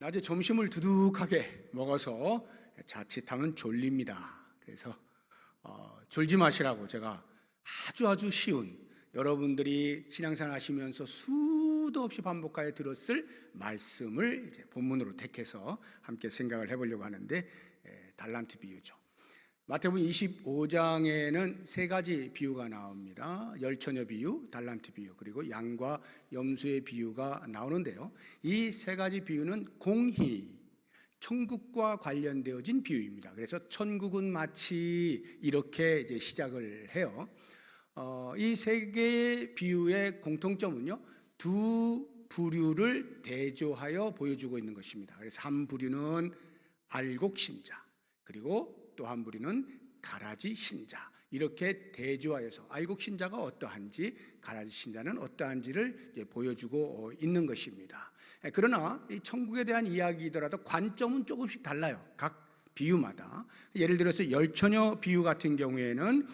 낮에 점심을 두둑하게 먹어서 자칫하면 졸립니다. 그래서 졸지 마시라고 제가 아주 쉬운, 여러분들이 신앙생활 하시면서 수도 없이 반복하여 들었을 말씀을 이제 본문으로 택해서 함께 생각을 해보려고 하는데, 달란트 비유죠. 마태복음 25장에는 세 가지 비유가 나옵니다. 열처녀 비유, 달란트 비유, 그리고 양과 염소의 비유가 나오는데요, 이 세 가지 비유는 공히 천국과 관련되어진 비유입니다. 그래서 천국은 마치 이렇게 이제 시작을 해요. 이 세 개의 비유의 공통점은요, 두 부류를 대조하여 보여주고 있는 것입니다. 그래서 한 부류는 알곡신자, 그리고 또 한 부류는 가라지 신자, 이렇게 대조하여서 알곡신자가 어떠한지, 가라지 신자는 어떠한지를 이제 보여주고 있는 것입니다. 그러나 이 천국에 대한 이야기이더라도 관점은 조금씩 달라요, 각 비유마다. 예를 들어서 열처녀 비유 같은 경우에는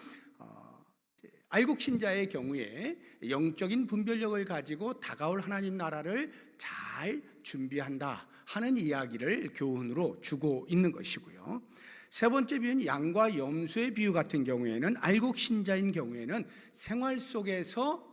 알곡신자의 경우에 영적인 분별력을 가지고 다가올 하나님 나라를 잘 준비한다 하는 이야기를 교훈으로 주고 있는 것이고요. 세 번째 비유는 양과 염소의 비유 같은 경우에는 알곡신자인 경우에는 생활 속에서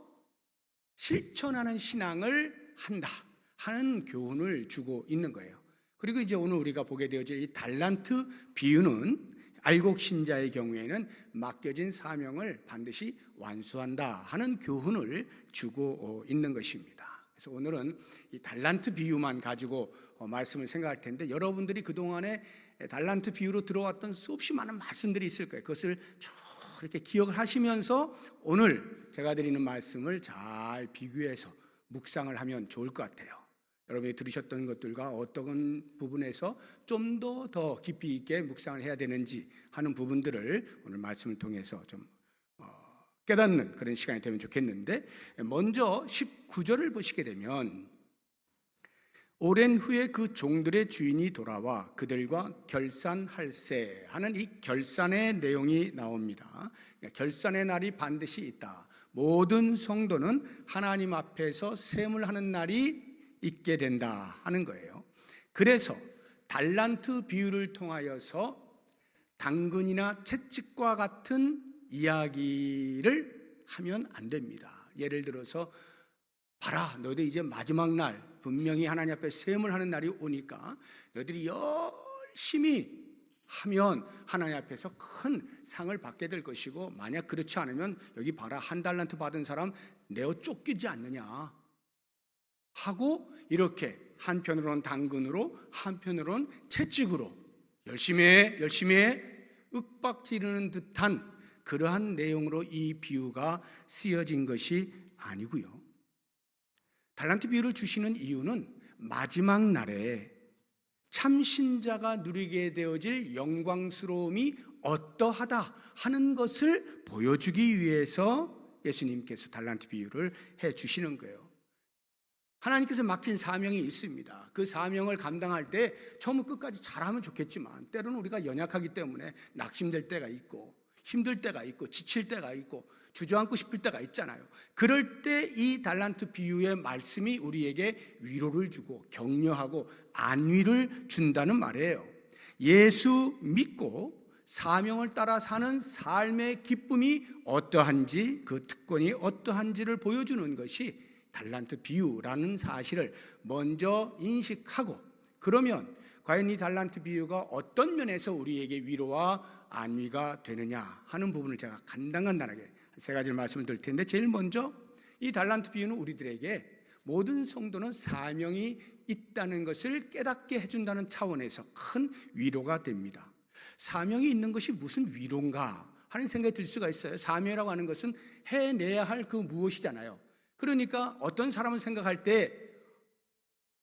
실천하는 신앙을 한다 하는 교훈을 주고 있는 거예요. 그리고 이제 오늘 우리가 보게 되어질 이 달란트 비유는 알곡신자의 경우에는 맡겨진 사명을 반드시 완수한다 하는 교훈을 주고 있는 것입니다. 그래서 오늘은 이 달란트 비유만 가지고 말씀을 생각할 텐데, 여러분들이 그동안에 달란트 비유로 들어왔던 수없이 많은 말씀들이 있을 거예요. 그것을 쭉 이렇게 기억을 하시면서 오늘 제가 드리는 말씀을 잘 비교해서 묵상을 하면 좋을 것 같아요. 여러분이 들으셨던 것들과 어떤 부분에서 좀 더 깊이 있게 묵상을 해야 되는지 하는 부분들을 오늘 말씀을 통해서 좀 깨닫는 그런 시간이 되면 좋겠는데, 먼저 19절을 보시게 되면 오랜 후에 그 종들의 주인이 돌아와 그들과 결산할세 하는 이 결산의 내용이 나옵니다. 결산의 날이 반드시 있다. 모든 성도는 하나님 앞에서 셈을 하는 날이 있게 된다 하는 거예요. 그래서 달란트 비유를 통하여서 당근이나 채찍과 같은 이야기를 하면 안 됩니다. 예를 들어서 봐라, 너희들 이제 마지막 날 분명히 하나님 앞에 셈을 하는 날이 오니까 너희들이 열심히 하면 하나님 앞에서 큰 상을 받게 될 것이고, 만약 그렇지 않으면 여기 봐라, 한 달란트 받은 사람 내어 쫓기지 않느냐 하고, 이렇게 한편으로는 당근으로 한편으로는 채찍으로 열심히 해 윽박지르는 듯한 그러한 내용으로 이 비유가 쓰여진 것이 아니고요. 달란트 비유를 주시는 이유는 마지막 날에 참신자가 누리게 되어질 영광스러움이 어떠하다 하는 것을 보여주기 위해서 예수님께서 달란트 비유를 해 주시는 거예요. 하나님께서 맡긴 사명이 있습니다. 그 사명을 감당할 때 처음부터 끝까지 잘하면 좋겠지만, 때로는 우리가 연약하기 때문에 낙심될 때가 있고 힘들 때가 있고 지칠 때가 있고 주저앉고 싶을 때가 있잖아요. 그럴 때 이 달란트 비유의 말씀이 우리에게 위로를 주고 격려하고 안위를 준다는 말이에요. 예수 믿고 사명을 따라 사는 삶의 기쁨이 어떠한지, 그 특권이 어떠한지를 보여주는 것이 달란트 비유라는 사실을 먼저 인식하고, 그러면 과연 이 달란트 비유가 어떤 면에서 우리에게 위로와 안위가 되느냐 하는 부분을 제가 간단하게 세 가지를 말씀을 드릴 텐데, 제일 먼저 이 달란트 비유는 우리들에게 모든 성도는 사명이 있다는 것을 깨닫게 해준다는 차원에서 큰 위로가 됩니다. 사명이 있는 것이 무슨 위로인가 하는 생각이 들 수가 있어요. 사명이라고 하는 것은 해내야 할 그 무엇이잖아요. 그러니까 어떤 사람은 생각할 때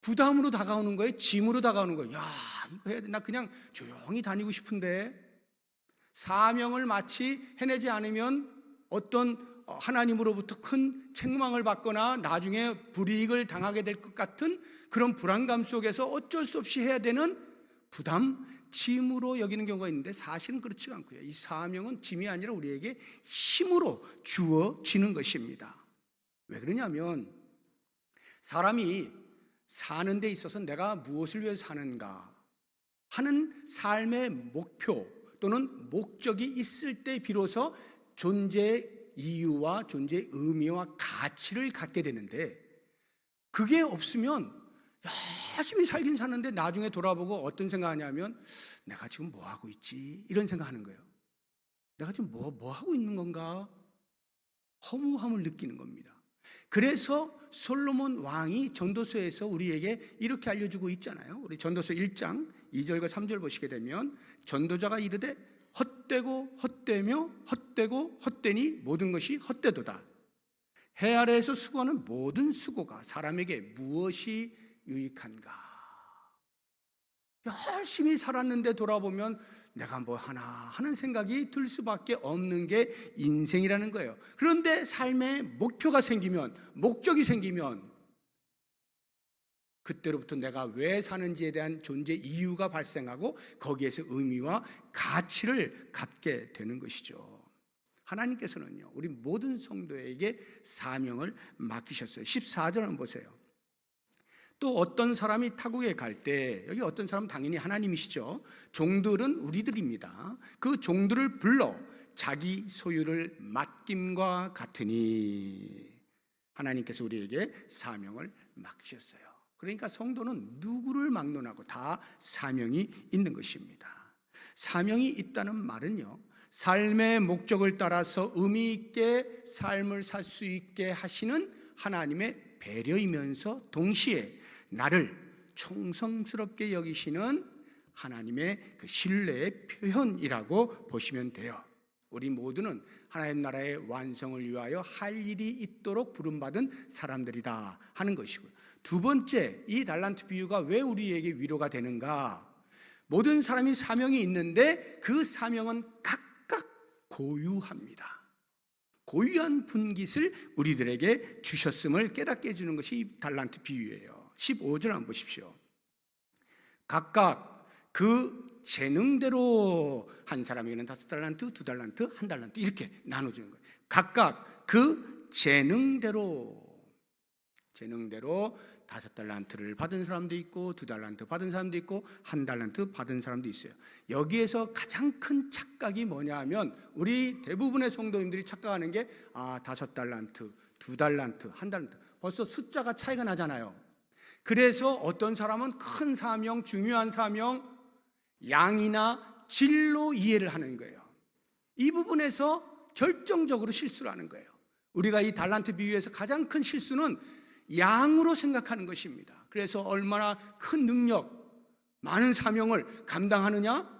부담으로 다가오는 거예요. 짐으로 다가오는 거예요. 야, 이거 해야 돼. 나 그냥 조용히 다니고 싶은데. 사명을 마치 해내지 않으면 어떤 하나님으로부터 큰 책망을 받거나 나중에 불이익을 당하게 될 것 같은 그런 불안감 속에서 어쩔 수 없이 해야 되는 부담, 짐으로 여기는 경우가 있는데, 사실은 그렇지가 않고요. 이 사명은 짐이 아니라 우리에게 힘으로 주어지는 것입니다. 왜 그러냐면 사람이 사는 데 있어서 내가 무엇을 위해서 사는가 하는 삶의 목표 또는 목적이 있을 때 비로소 존재의 이유와 존재의 의미와 가치를 갖게 되는데, 그게 없으면 열심히 살긴 사는데 나중에 돌아보고 어떤 생각하냐면 내가 지금 뭐 하고 있지? 이런 생각하는 거예요. 내가 지금 뭐 하고 있는 건가? 허무함을 느끼는 겁니다. 그래서 솔로몬 왕이 전도서에서 우리에게 이렇게 알려주고 있잖아요. 우리 전도서 1장 2절과 3절 보시게 되면 전도자가 이르되 헛되고 헛되며 헛되고 헛되니 모든 것이 헛되도다. 해 아래에서 수고하는 모든 수고가 사람에게 무엇이 유익한가? 열심히 살았는데 돌아보면 내가 뭐 하나 하는 생각이 들 수밖에 없는 게 인생이라는 거예요. 그런데 삶의 목표가 생기면, 목적이 생기면 그때로부터 내가 왜 사는지에 대한 존재 이유가 발생하고 거기에서 의미와 가치를 갖게 되는 것이죠. 하나님께서는요, 우리 모든 성도에게 사명을 맡기셨어요. 14절 한번 보세요. 또 어떤 사람이 타국에 갈 때, 여기 어떤 사람은 당연히 하나님이시죠. 종들은 우리들입니다. 그 종들을 불러 자기 소유를 맡김과 같으니, 하나님께서 우리에게 사명을 맡기셨어요. 그러니까 성도는 누구를 막론하고 다 사명이 있는 것입니다. 사명이 있다는 말은요, 삶의 목적을 따라서 의미 있게 삶을 살 수 있게 하시는 하나님의 배려이면서 동시에 나를 충성스럽게 여기시는 하나님의 그 신뢰의 표현이라고 보시면 돼요. 우리 모두는 하나님 나라의 완성을 위하여 할 일이 있도록 부름받은 사람들이다 하는 것이고요. 두 번째, 이 달란트 비유가 왜 우리에게 위로가 되는가? 모든 사람이 사명이 있는데 그 사명은 각각 고유합니다. 고유한 분깃을 우리들에게 주셨음을 깨닫게 해주는 것이 이 달란트 비유예요. 15절 한번 보십시오. 각각 그 재능대로 한 사람에게는 5달란트, 2달란트, 1달란트 이렇게 나눠주는 거예요. 각각 그 재능대로 5달란트를 받은 사람도 있고 2달란트 받은 사람도 있고 1달란트 받은 사람도 있어요. 여기에서 가장 큰 착각이 뭐냐 하면 우리 대부분의 성도님들이 착각하는 게 5달란트, 2달란트, 1달란트 벌써 숫자가 차이가 나잖아요. 그래서 어떤 사람은 큰 사명, 중요한 사명, 양이나 질로 이해를 하는 거예요. 이 부분에서 결정적으로 실수를 하는 거예요. 우리가 이 달란트 비유에서 가장 큰 실수는 양으로 생각하는 것입니다. 그래서 얼마나 큰 능력, 많은 사명을 감당하느냐,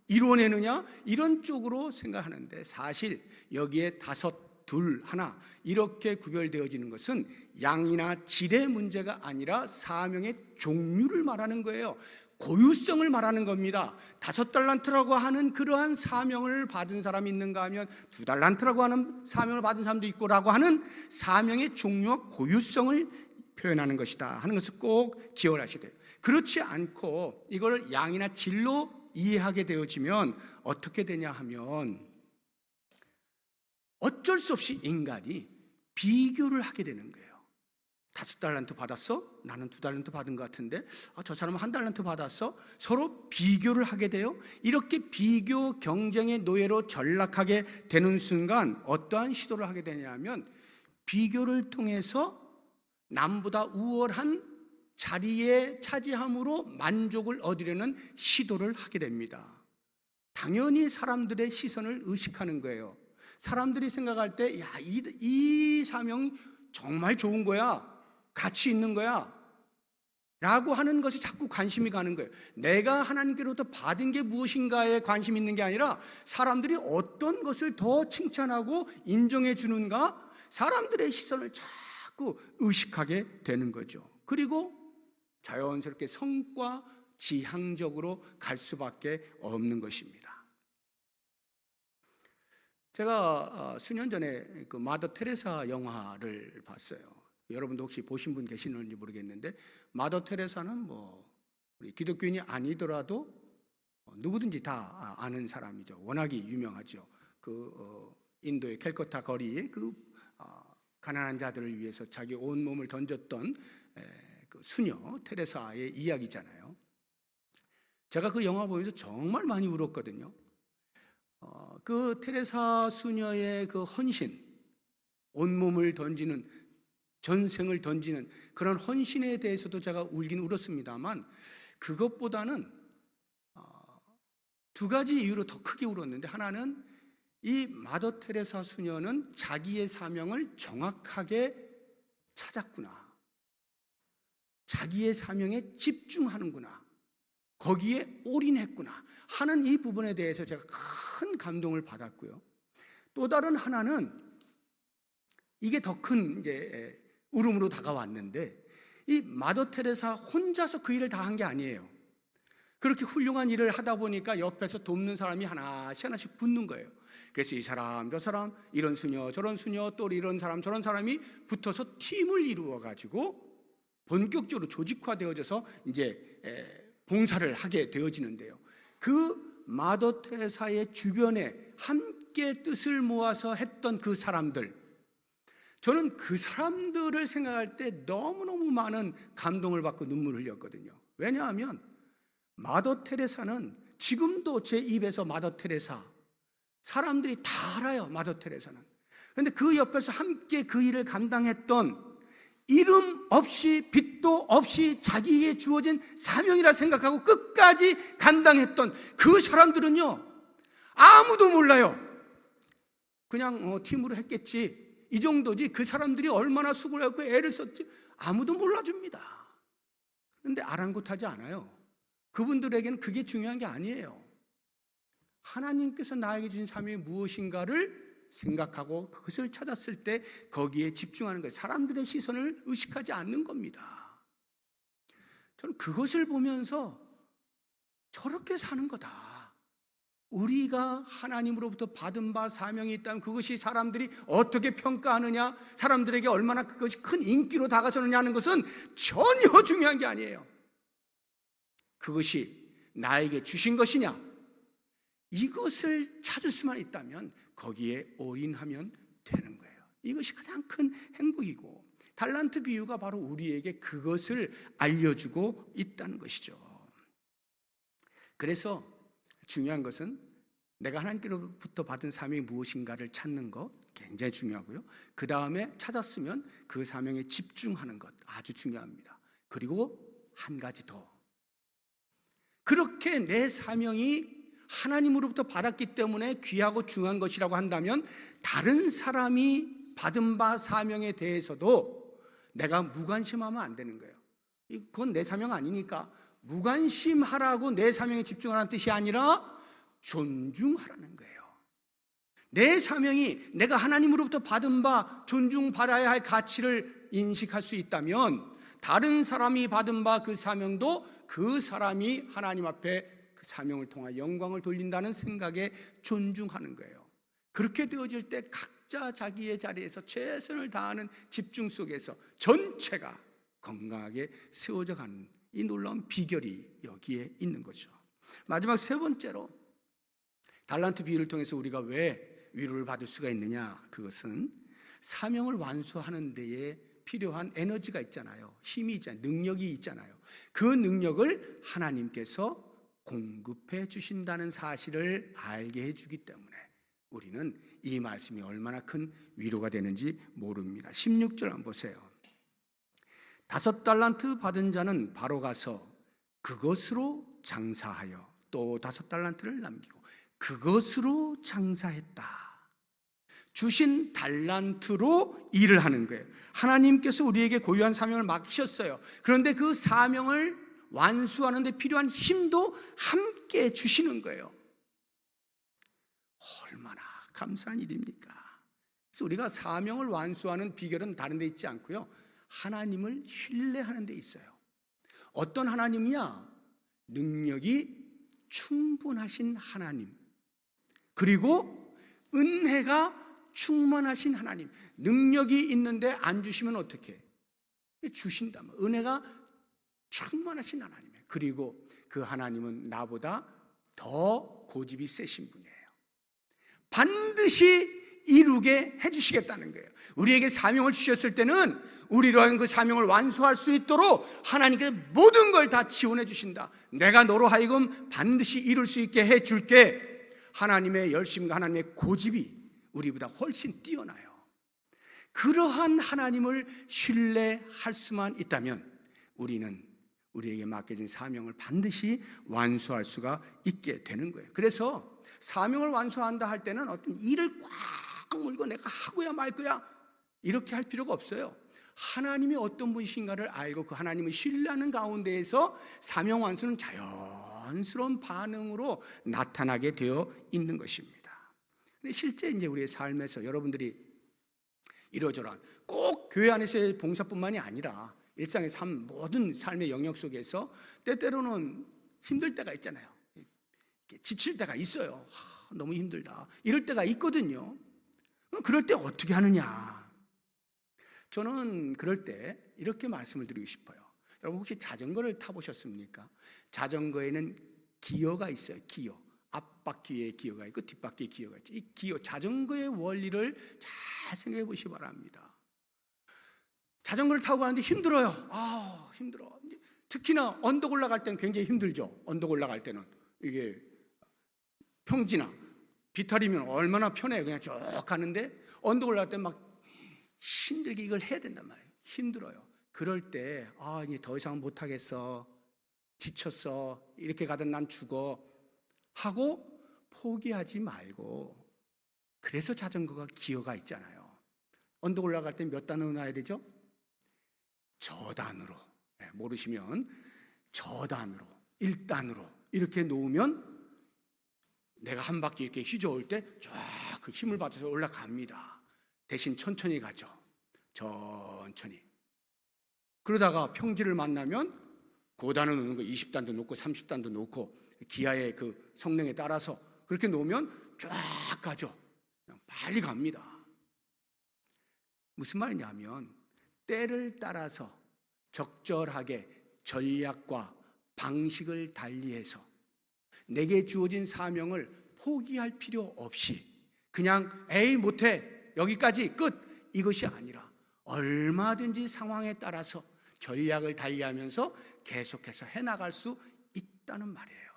이루어내느냐 이런 쪽으로 생각하는데 사실 여기에 5, 2, 1 이렇게 구별되어지는 것은 양이나 질의 문제가 아니라 사명의 종류를 말하는 거예요. 고유성을 말하는 겁니다. 5달란트라고 하는 그러한 사명을 받은 사람이 있는가 하면 2달란트라고 하는 사명을 받은 사람도 있고라고 하는 사명의 종류와 고유성을 표현하는 것이다 하는 것을 꼭 기억을 하셔야 돼요. 그렇지 않고 이걸 양이나 질로 이해하게 되어지면 어떻게 되냐 하면 어쩔 수 없이 인간이 비교를 하게 되는 거예요. 5달란트 받았어? 나는 2달란트 받은 것 같은데 저 사람은 1달란트 받았어? 서로 비교를 하게 돼요. 이렇게 비교 경쟁의 노예로 전락하게 되는 순간 어떠한 시도를 하게 되냐면 비교를 통해서 남보다 우월한 자리에 차지함으로 만족을 얻으려는 시도를 하게 됩니다. 당연히 사람들의 시선을 의식하는 거예요. 사람들이 생각할 때 이 사명이 정말 좋은 거야, 가치 있는 거야 라고 하는 것이 자꾸 관심이 가는 거예요. 내가 하나님께로부터 받은 게 무엇인가에 관심이 있는 게 아니라 사람들이 어떤 것을 더 칭찬하고 인정해 주는가, 사람들의 시선을 자꾸 의식하게 되는 거죠. 그리고 자연스럽게 성과 지향적으로 갈 수밖에 없는 것입니다. 제가 수년 전에 그 마더 테레사 영화를 봤어요. 여러분도 혹시 보신 분 계시는지 모르겠는데 마더 테레사는 뭐 우리 기독교인이 아니더라도 누구든지 다 아는 사람이죠. 워낙에 유명하죠. 인도의 캘커타 거리에 가난한 자들을 위해서 자기 온 몸을 던졌던 그 수녀 테레사의 이야기잖아요. 제가 그 영화 보면서 정말 많이 울었거든요. 그 테레사 수녀의 그 헌신, 온몸을 던지는, 전생을 던지는 그런 헌신에 대해서도 제가 울긴 울었습니다만, 그것보다는 두 가지 이유로 더 크게 울었는데, 하나는 이 마더 테레사 수녀는 자기의 사명을 정확하게 찾았구나, 자기의 사명에 집중하는구나, 거기에 올인했구나 하는 이 부분에 대해서 제가 큰 감동을 받았고요. 또 다른 하나는, 이게 더 큰 이제 울음으로 다가왔는데, 이 마더 테레사 혼자서 그 일을 다 한 게 아니에요. 그렇게 훌륭한 일을 하다 보니까 옆에서 돕는 사람이 하나씩 붙는 거예요. 그래서 이 사람 저 사람, 이런 수녀 저런 수녀, 또 이런 사람 저런 사람이 붙어서 팀을 이루어 가지고 본격적으로 조직화되어져서 이제 봉사를 하게 되어지는데요. 그 마더 테레사의 주변에 함께 뜻을 모아서 했던 그 사람들, 저는 그 사람들을 생각할 때 너무너무 많은 감동을 받고 눈물을 흘렸거든요. 왜냐하면 마더 테레사는 지금도 제 입에서 마더 테레사, 사람들이 다 알아요. 마더 테레사는. 그런데 그 옆에서 함께 그 일을 감당했던, 이름 없이 빛도 없이 자기에게 주어진 사명이라 생각하고 끝까지 감당했던 그 사람들은요, 아무도 몰라요. 그냥 팀으로 했겠지, 이 정도지. 그 사람들이 얼마나 수고를 했고 애를 썼지 아무도 몰라줍니다. 그런데 아랑곳하지 않아요. 그분들에게는 그게 중요한 게 아니에요. 하나님께서 나에게 주신 사명이 무엇인가를 생각하고 그것을 찾았을 때 거기에 집중하는 거예요. 사람들의 시선을 의식하지 않는 겁니다. 저는 그것을 보면서 저렇게 사는 거다. 우리가 하나님으로부터 받은 바 사명이 있다면 그것이 사람들이 어떻게 평가하느냐, 사람들에게 얼마나 그것이 큰 인기로 다가서느냐 하는 것은 전혀 중요한 게 아니에요. 그것이 나에게 주신 것이냐, 이것을 찾을 수만 있다면 거기에 올인하면 되는 거예요. 이것이 가장 큰 행복이고, 달란트 비유가 바로 우리에게 그것을 알려주고 있다는 것이죠. 그래서 중요한 것은 내가 하나님께로부터 받은 사명이 무엇인가를 찾는 것 굉장히 중요하고요. 그 다음에 찾았으면 그 사명에 집중하는 것 아주 중요합니다. 그리고 한 가지 더, 그렇게 내 사명이 하나님으로부터 받았기 때문에 귀하고 중요한 것이라고 한다면 다른 사람이 받은 바 사명에 대해서도 내가 무관심하면 안 되는 거예요. 그건 내 사명 아니니까 무관심하라고 내 사명에 집중하라는 뜻이 아니라 존중하라는 거예요. 내 사명이 내가 하나님으로부터 받은 바 존중받아야 할 가치를 인식할 수 있다면 다른 사람이 받은 바 그 사명도 그 사람이 하나님 앞에 그 사명을 통해 영광을 돌린다는 생각에 존중하는 거예요. 그렇게 되어질 때 각자 자기의 자리에서 최선을 다하는 집중 속에서 전체가 건강하게 세워져 가는 이 놀라운 비결이 여기에 있는 거죠. 마지막 세 번째로, 달란트 비유를 통해서 우리가 왜 위로를 받을 수가 있느냐, 그것은 사명을 완수하는 데에 필요한 에너지가 있잖아요. 힘이 있잖아요. 능력이 있잖아요. 그 능력을 하나님께서 공급해 주신다는 사실을 알게 해주기 때문에 우리는 이 말씀이 얼마나 큰 위로가 되는지 모릅니다. 16절 한번 보세요. 5달란트 받은 자는 바로 가서 그것으로 장사하여 또 5달란트를 남기고 그것으로 장사했다. 주신 달란트로 일을 하는 거예요. 하나님께서 우리에게 고유한 사명을 맡기셨어요. 그런데 그 사명을 완수하는 데 필요한 힘도 함께 주시는 거예요. 얼마나 감사한 일입니까? 그래서 우리가 사명을 완수하는 비결은 다른 데 있지 않고요, 하나님을 신뢰하는 데 있어요. 어떤 하나님이냐? 능력이 충분하신 하나님, 그리고 은혜가 충만하신 하나님. 능력이 있는데 안 주시면 어떻게? 주신다면 은혜가 충만하신 하나님이에요. 그리고 그 하나님은 나보다 더 고집이 세신 분이에요. 반드시 이루게 해주시겠다는 거예요. 우리에게 사명을 주셨을 때는 우리로 하여금 그 사명을 완수할 수 있도록 하나님께서 모든 걸 다 지원해 주신다. 내가 너로 하여금 반드시 이룰 수 있게 해줄게. 하나님의 열심과 하나님의 고집이 우리보다 훨씬 뛰어나요. 그러한 하나님을 신뢰할 수만 있다면 우리는 우리에게 맡겨진 사명을 반드시 완수할 수가 있게 되는 거예요. 그래서 사명을 완수한다 할 때는 어떤 일을 꽉 물고 내가 하고야 말 거야 이렇게 할 필요가 없어요. 하나님이 어떤 분이신가를 알고 그 하나님을 신뢰하는 가운데에서 사명 완수는 자연스러운 반응으로 나타나게 되어 있는 것입니다. 근데 실제 이제 우리의 삶에서 여러분들이 이러저러한 꼭 교회 안에서의 봉사뿐만이 아니라 일상의 삶, 모든 삶의 영역 속에서 때때로는 힘들 때가 있잖아요. 지칠 때가 있어요. 너무 힘들다. 이럴 때가 있거든요. 그럴 때 어떻게 하느냐? 저는 그럴 때 이렇게 말씀을 드리고 싶어요. 여러분 혹시 자전거를 타보셨습니까? 자전거에는 기어가 있어요. 기어. 앞바퀴에 기어가 있고 뒷바퀴에 기어가 있죠. 이 기어, 자전거의 원리를 잘 생각해 보시기 바랍니다. 자전거를 타고 가는데 힘들어요. 힘들어. 특히나 언덕 올라갈 때는 굉장히 힘들죠. 언덕 올라갈 때는 이게 평지나 비탈이면 얼마나 편해요. 그냥 쭉 가는데 언덕 올라갈 때 막 힘들게 이걸 해야 된단 말이에요. 힘들어요. 그럴 때 이제 더 이상 못하겠어. 지쳤어. 이렇게 가든 난 죽어. 하고 포기하지 말고, 그래서 자전거가 기어가 있잖아요. 언덕 올라갈 때 몇 단으로 놔야 되죠? 저단으로. 모르시면 저단으로, 1단으로 이렇게 놓으면 내가 한 바퀴 이렇게 휘저을 때 쫙 그 힘을 받아서 올라갑니다. 대신 천천히 가죠. 천천히. 그러다가 평지를 만나면 고단을 놓는 거 20단도 놓고 30단도 놓고 기아의 그 성능에 따라서 그렇게 놓으면 쫙 가죠. 그냥 빨리 갑니다. 무슨 말이냐면 때를 따라서 적절하게 전략과 방식을 달리해서 내게 주어진 사명을 포기할 필요 없이 그냥 에이 못해 여기까지 끝 이것이 아니라 얼마든지 상황에 따라서 전략을 달리하면서 계속해서 해나갈 수 있다는 말이에요.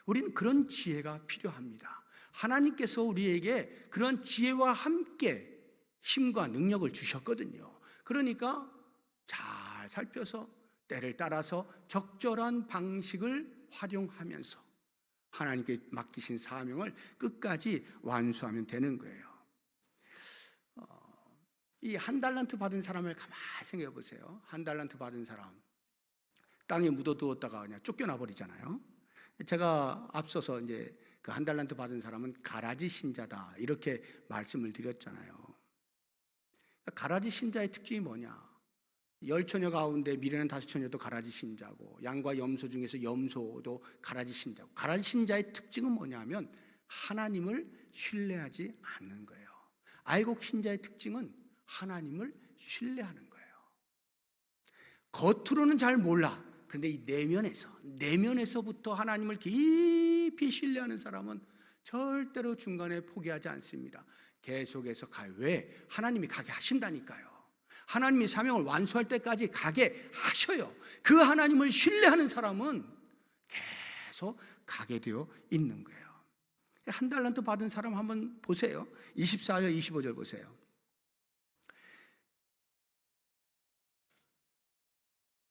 우리는 그런 지혜가 필요합니다. 하나님께서 우리에게 그런 지혜와 함께 힘과 능력을 주셨거든요. 그러니까 잘 살펴서 때를 따라서 적절한 방식을 활용하면서 하나님께 맡기신 사명을 끝까지 완수하면 되는 거예요. 이 한 달란트 받은 사람을 가만히 생각해 보세요. 한 달란트 받은 사람 땅에 묻어두었다가 그냥 쫓겨나 버리잖아요. 제가 앞서서 이제 그 한 달란트 받은 사람은 가라지 신자다 이렇게 말씀을 드렸잖아요. 가라지 신자의 특징이 뭐냐? 10처녀 가운데 미래는 5처녀도 가라지 신자고 양과 염소 중에서 염소도 가라지 신자고, 가라지 신자의 특징은 뭐냐면 하나님을 신뢰하지 않는 거예요. 알곡 신자의 특징은 하나님을 신뢰하는 거예요. 겉으로는 잘 몰라. 그런데 이 내면에서부터 하나님을 깊이 신뢰하는 사람은 절대로 중간에 포기하지 않습니다. 계속해서 가요. 왜? 하나님이 가게 하신다니까요. 하나님이 사명을 완수할 때까지 가게 하셔요. 그 하나님을 신뢰하는 사람은 계속 가게 되어 있는 거예요. 한 달란트 받은 사람 한번 보세요. 24절 25절 보세요.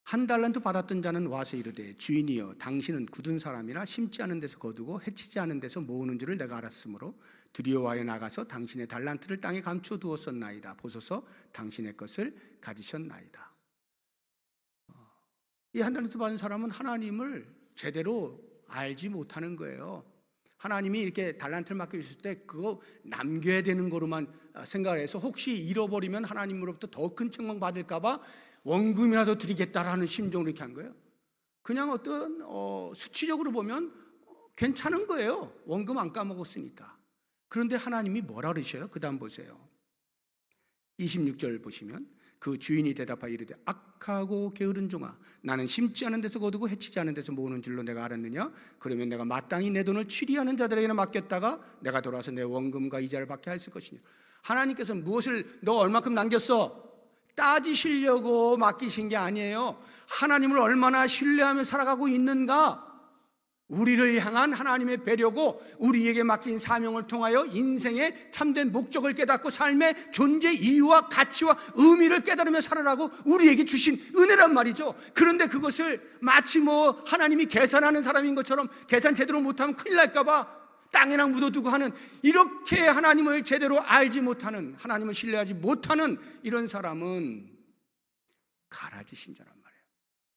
한 달란트 받았던 자는 와서 이르되 주인이여 당신은 굳은 사람이라 심지 않은 데서 거두고 해치지 않은 데서 모으는 줄을 내가 알았으므로 두려워하여 나가서 당신의 달란트를 땅에 감춰두었었나이다. 보소서 당신의 것을 가지셨나이다. 이 한 달란트 받은 사람은 하나님을 제대로 알지 못하는 거예요. 하나님이 이렇게 달란트를 맡겨주실 때 그거 남겨야 되는 거로만 생각을 해서 혹시 잃어버리면 하나님으로부터 더 큰 책망 받을까 봐 원금이라도 드리겠다라는 심정으로 이렇게 한 거예요. 그냥 어떤 수치적으로 보면 괜찮은 거예요. 원금 안 까먹었으니까. 그런데 하나님이 뭐라 그러셔요? 그 다음 보세요. 26절 보시면 그 주인이 대답하여 이르되 악하고 게으른 종아, 나는 심지 않은 데서 거두고 해치지 않은 데서 모으는 줄로 내가 알았느냐? 그러면 내가 마땅히 내 돈을 취리하는 자들에게나 맡겼다가 내가 돌아와서 내 원금과 이자를 받게 하였을 것이니. 하나님께서는 무엇을 너 얼마큼 남겼어? 따지시려고 맡기신 게 아니에요. 하나님을 얼마나 신뢰하며 살아가고 있는가? 우리를 향한 하나님의 배려고 우리에게 맡긴 사명을 통하여 인생의 참된 목적을 깨닫고 삶의 존재 이유와 가치와 의미를 깨달으며 살아라고 우리에게 주신 은혜란 말이죠. 그런데 그것을 마치 하나님이 계산하는 사람인 것처럼 계산 제대로 못하면 큰일 날까 봐 땅에나 묻어두고 하는, 이렇게 하나님을 제대로 알지 못하는, 하나님을 신뢰하지 못하는 이런 사람은 가라지 신자란 말이에요.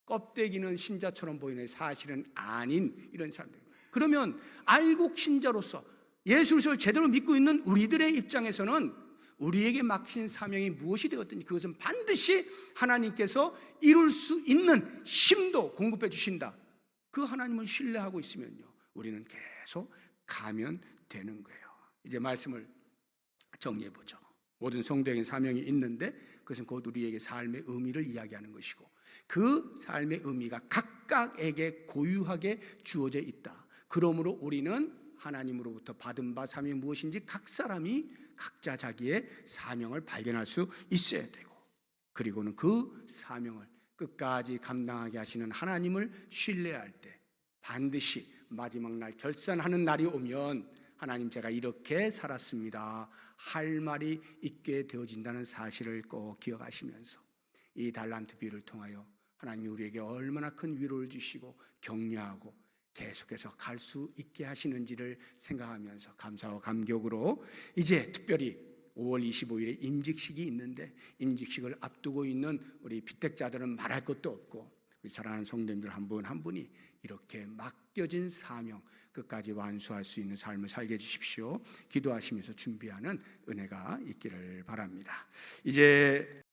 껍데기는 신자처럼 보이는 사실은 아닌 이런 사람들. 그러면 알곡 신자로서 예수를 제대로 믿고 있는 우리들의 입장에서는 우리에게 맡긴 사명이 무엇이 되었든지 그것은 반드시 하나님께서 이룰 수 있는 힘도 공급해 주신다. 그 하나님을 신뢰하고 있으면요, 우리는 계속 가면 되는 거예요. 이제 말씀을 정리해 보죠. 모든 성도에게 사명이 있는데 그것은 곧 우리에게 삶의 의미를 이야기하는 것이고, 그 삶의 의미가 각각에게 고유하게 주어져 있다. 그러므로 우리는 하나님으로부터 받은 바 사명이 무엇인지 각 사람이 각자 자기의 사명을 발견할 수 있어야 되고, 그리고는 그 사명을 끝까지 감당하게 하시는 하나님을 신뢰할 때 반드시 마지막 날 결산하는 날이 오면 하나님, 제가 이렇게 살았습니다 할 말이 있게 되어진다는 사실을 꼭 기억하시면서 이 달란트 비유를 통하여 하나님이 우리에게 얼마나 큰 위로를 주시고 격려하고 계속해서 갈 수 있게 하시는지를 생각하면서 감사와 감격으로, 이제 특별히 5월 25일에 임직식이 있는데 임직식을 앞두고 있는 우리 피택자들은 말할 것도 없고, 우리 사랑하는 성도님들 한 분 한 분이 이렇게 맡겨진 사명 끝까지 완수할 수 있는 삶을 살게 해주십시오. 기도하시면서 준비하는 은혜가 있기를 바랍니다. 이제